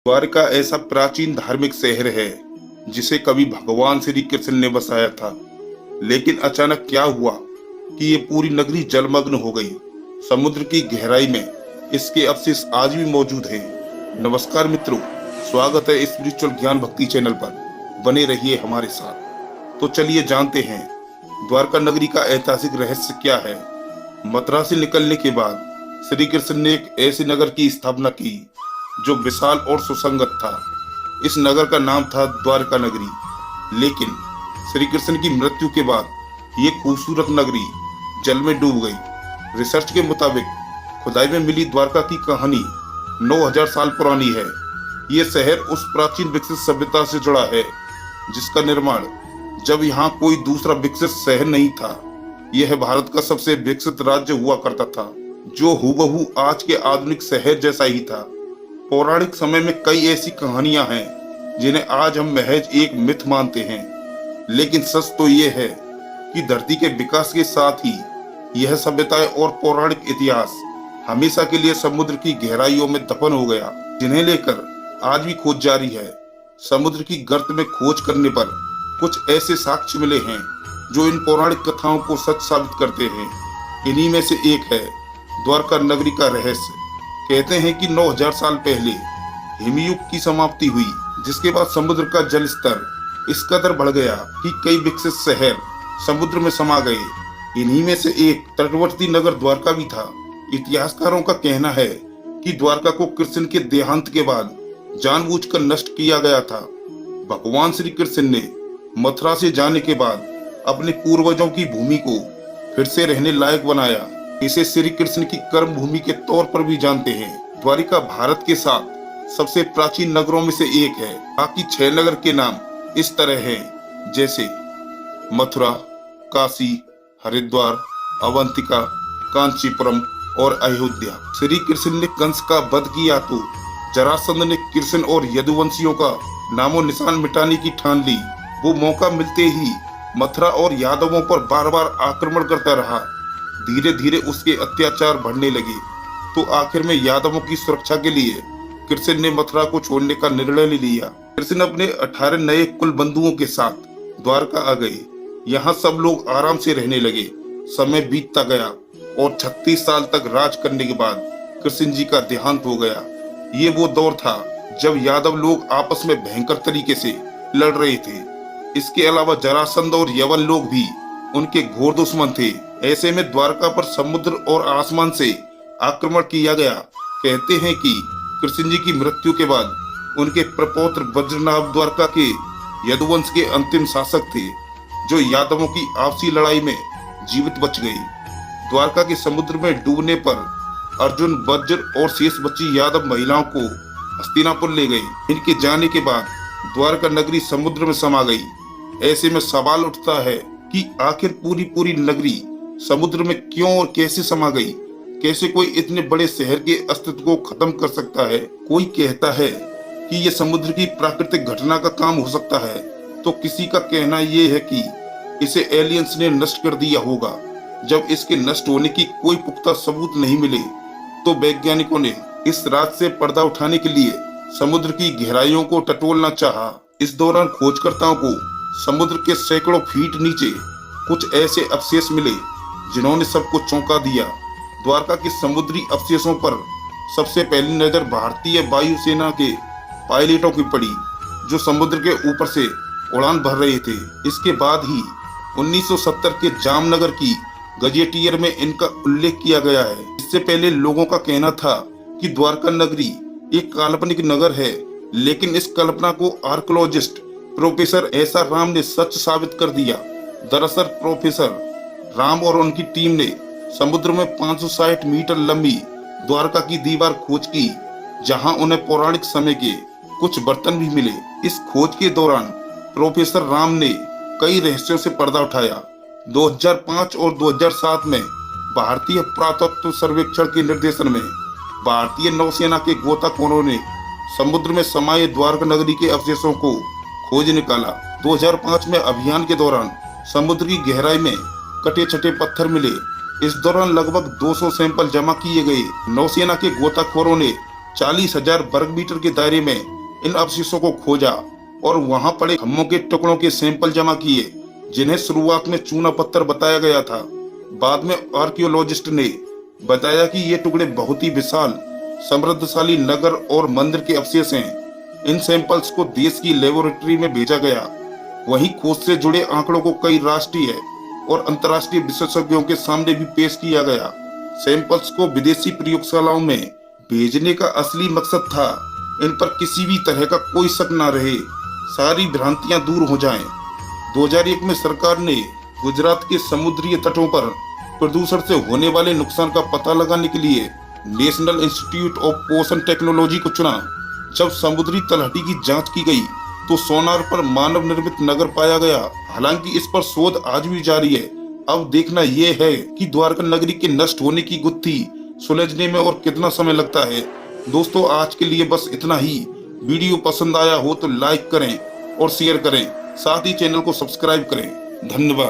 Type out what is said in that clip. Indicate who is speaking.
Speaker 1: द्वारका ऐसा प्राचीन धार्मिक शहर है जिसे कभी भगवान श्री कृष्ण ने बसाया था। लेकिन अचानक क्या हुआ कि ये पूरी नगरी जलमग्न हो गई। समुद्र की गहराई में इसके अवशेष आज भी मौजूद हैं। नमस्कार मित्रों, स्वागत है स्पिरिचुअल ज्ञान भक्ति चैनल पर। बने रहिए हमारे साथ। तो चलिए जानते हैं द्वारका नगरी का ऐतिहासिक रहस्य क्या है। मथुरा से निकलने के बाद श्री कृष्ण ने एक ऐसे नगर की स्थापना की जो विशाल और सुसंगत था। इस नगर का नाम था द्वारका नगरी। लेकिन श्री कृष्ण की मृत्यु के बाद ये खूबसूरत नगरी जल में डूब गई। रिसर्च के मुताबिक खुदाई में मिली द्वारका की कहानी 9000 साल पुरानी है। ये शहर उस प्राचीन विकसित सभ्यता से जुड़ा है जिसका निर्माण जब यहाँ कोई दूसरा विकसित शहर नहीं था। यह भारत का सबसे विकसित राज्य हुआ करता था, जो हूबहू आज के आधुनिक शहर जैसा ही था। पौराणिक समय में कई ऐसी कहानियां हैं जिन्हें आज हम महज एक मिथ मानते हैं। लेकिन सच तो ये है कि धरती के विकास के साथ ही यह सभ्यताएं और पौराणिक इतिहास हमेशा के लिए समुद्र की गहराइयों में दफन हो गया, जिन्हें लेकर आज भी खोज जारी है। समुद्र की गर्त में खोज करने पर कुछ ऐसे साक्ष्य मिले हैं जो इन पौराणिक कथाओं को सच साबित करते हैं। इन्हीं में से एक है द्वारका नगरी का रहस्य। कहते हैं कि 9000 साल पहले हिमयुग की समाप्ति हुई, जिसके बाद समुद्र का जल स्तर इस कदर बढ़ गया कि कई विकसित शहर समुद्र में समा गए। इन्हीं में से एक तटवर्ती नगर द्वारका भी था। इतिहासकारों का कहना है कि द्वारका को कृष्ण के देहांत के बाद जानबूझकर नष्ट किया गया था। भगवान श्री कृष्ण ने मथुरा से जाने के बाद अपने पूर्वजों की भूमि को फिर से रहने लायक बनाया। इसे श्री कृष्ण की कर्म भूमि के तौर पर भी जानते हैं। द्वारिका भारत के साथ सबसे प्राचीन नगरों में से एक है। बाकी 6 नगर के नाम इस तरह हैं, जैसे मथुरा, काशी, हरिद्वार, अवंतिका, कांचीपुरम और अयोध्या। श्री कृष्ण ने कंस का वध किया तो जरासंध ने कृष्ण और यदुवंशियों का नामो निशान मिटाने की ठान ली। वो मौका मिलते ही मथुरा और यादवों पर बार बार आक्रमण करता रहा। धीरे धीरे उसके अत्याचार बढ़ने लगे तो आखिर में यादवों की सुरक्षा के लिए कृष्ण ने मथुरा को छोड़ने का निर्णय ले लिया। कृष्ण अपने 18 नए कुल बंधुओं के साथ द्वारका आ गए। यहाँ सब लोग आराम से रहने लगे। समय बीतता गया और 36 साल तक राज करने के बाद कृष्ण जी का देहांत हो गया। ये वो दौर था जब यादव लोग आपस में भयंकर तरीके से लड़ रहे थे। इसके अलावा जरासंध और यवन लोग भी उनके घोर दुश्मन थे। ऐसे में द्वारका पर समुद्र और आसमान से आक्रमण किया गया। कहते हैं कि कृष्ण जी की मृत्यु के बाद उनके प्रपौत्र वज्रनाभ द्वारका के यदुवंश के अंतिम शासक थे, जो यादवों की आपसी लड़ाई में जीवित बच गए। द्वारका के समुद्र में डूबने पर अर्जुन, वज्र और शेष बची यादव महिलाओं को हस्तिनापुर ले गए। इनके जाने के बाद द्वारका नगरी समुद्र में समा गई। ऐसे में सवाल उठता है कि आखिर पूरी नगरी समुद्र में क्यों और कैसे समा गई। कैसे कोई इतने बड़े शहर के अस्तित्व को खत्म कर सकता है। कोई कहता है कि यह समुद्र की प्राकृतिक घटना का काम हो सकता है, तो किसी का कहना यह है कि इसे एलियंस ने नष्ट कर दिया होगा। जब इसके नष्ट होने की कोई पुख्ता सबूत नहीं मिले तो वैज्ञानिकों ने इस राज से पर्दा उठाने के लिए समुद्र की गहराइयों को टटोलना चाहा। इस दौरान खोजकर्ताओं को समुद्र के सैकड़ों फीट नीचे कुछ ऐसे अवशेष मिले जिन्होंने सबको चौंका दिया। द्वारका के समुद्री अवशेषों पर सबसे पहली नजर भारतीय वायुसेना के पायलटों की पड़ी, जो समुद्र के ऊपर से उड़ान भर रहे थे। इसके बाद ही 1970 के जामनगर की गजेटियर में इनका उल्लेख किया गया है। इससे पहले लोगों का कहना था कि द्वारका नगरी एक काल्पनिक नगर है, लेकिन इस कल्पना को आर्कियोलॉजिस्ट प्रोफेसर एस.आर. राम ने सच साबित कर दिया। दरअसल प्रोफेसर राम और उनकी टीम ने समुद्र में 560 मीटर लंबी द्वारका की दीवार खोज की, जहां उन्हें पौराणिक समय के कुछ बर्तन भी मिले। इस खोज के दौरान प्रोफेसर राम ने कई रहस्यों से पर्दा उठाया। 2005 और 2007 में भारतीय पुरातत्व सर्वेक्षण के निर्देशन में भारतीय नौसेना के गोताखोरों ने समुद्र में समाये द्वारका नगरी के अवशेषों को खोज निकाला। 2005 में अभियान के दौरान समुद्र की गहराई में कटे छटे पत्थर मिले। इस दौरान लगभग 200 सैंपल जमा किए गए। नौसेना के गोताखोरों ने 40,000 वर्ग मीटर के दायरे में इन अवशेषों को खोजा और वहां पड़े खम्भों के टुकड़ों के सैंपल जमा किए, जिन्हें शुरुआत में चूना पत्थर बताया गया था। बाद में आर्कियोलॉजिस्ट ने बताया कि ये टुकड़े बहुत ही विशाल समृद्धशाली नगर और मंदिर के अवशेष हैं। इन सैंपल्स को देश की लेबोरेटरी में भेजा गया। वहीं खोज से जुड़े आंकड़ों को कई राष्ट्रीय और अंतर्राष्ट्रीय विशेषज्ञों के सामने भी पेश किया गया। सैंपल्स को विदेशी प्रयोगशालाओं में भेजने का असली मकसद था इन पर किसी भी तरह का कोई शक न रहे, सारी भ्रांतियां दूर हो जाएं। 2001 में सरकार ने गुजरात के समुद्री तटों पर प्रदूषण से होने वाले नुकसान का पता लगाने के लिए national institute of ocean technology को चुना। जब समुद्री तलहटी की जांच की गई तो सोनार पर मानव निर्मित नगर पाया गया। हालांकि इस पर शोध आज भी जारी है। अब देखना यह है कि द्वारका नगरी के नष्ट होने की गुत्थी सुलझने में और कितना समय लगता है। दोस्तों, आज के लिए बस इतना ही। वीडियो पसंद आया हो तो लाइक करें और शेयर करें, साथ ही चैनल को सब्सक्राइब करें। धन्यवाद।